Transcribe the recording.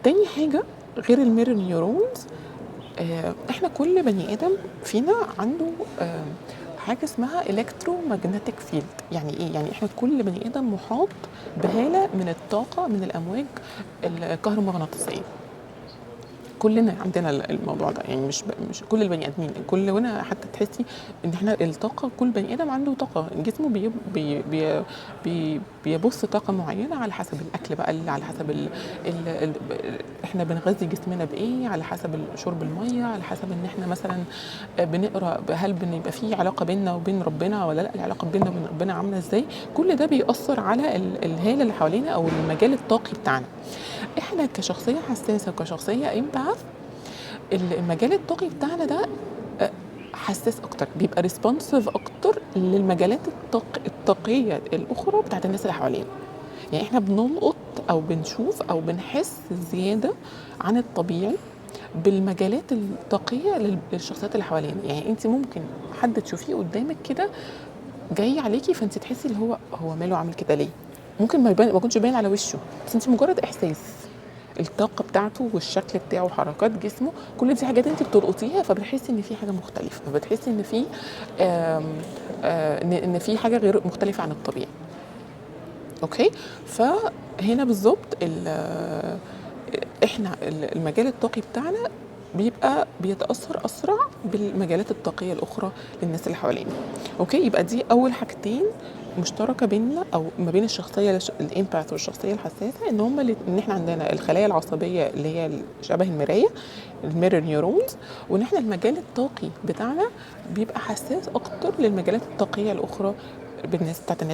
تاني حاجه غير الميرور نيورونز، احنا كل بني ادم فينا عنده حاجه اسمها الكترومagnetic فيلد. يعني ايه؟ يعني احنا كل بني ادم محاط بهاله من الطاقه، من الامواج الكهرومغناطيسيه. كلنا عندنا الموضوع ده، يعني مش كل البني ادمين، كلنا حتى تحسي ان احنا الطاقه، كل بني ادم عنده طاقه، جسمه بيبص طاقه معينه على حسب الاكل بقى، على حسب احنا بنغذي جسمنا بايه، على حسب شرب الميه، على حسب ان احنا مثلا بنقرا هل بيبقى في علاقه بيننا وبين ربنا ولا لا، العلاقه بيننا وبين ربنا عامله ازاي. كل ده بيأثر على الهاله اللي حوالينا او المجال الطاقي بتاعنا. احنا كشخصيه حساسه وكشخصيه امباث، المجال الطاقي بتاعنا ده حساس اكتر، بيبقى ريسبونسيف اكتر للمجالات الطاقيه الاخرى بتاعت الناس اللي حوالينا. يعني احنا بنلقط او بنشوف او بنحس زياده عن الطبيعي بالمجالات الطاقيه للشخصيات اللي حوالينا. يعني انت ممكن حد تشوفيه قدامك كده جاي عليكي، فانت تحسي اللي هو ماله عامل كده ليه، ممكن ما يكونش باين على وشه، بس انت مجرد احساس الطاقه بتاعته والشكل بتاعه وحركات جسمه، كل دي حاجات انت بتلقطيها، فبتحسي ان في حاجه مختلفه، فبتحسي ان في ان في حاجه غير مختلفه عن الطبيعي. اوكي، فهنا بالظبط احنا المجال الطاقي بتاعنا بيبقى بيتاثر اسرع بالمجالات الطاقيه الاخرى للناس اللي حوالينا. اوكي، يبقى دي اول حاجتين مشتركه بيننا او ما بين الشخصيه الامباث والشخصيه الحساسه، ان هم ان احنا عندنا الخلايا العصبيه اللي هي شبه المرايه، الميرور نيورونز، وان احنا المجال الطاقي بتاعنا بيبقى حساس اكتر للمجالات الطاقيه الاخرى بالناس بتاعت الناس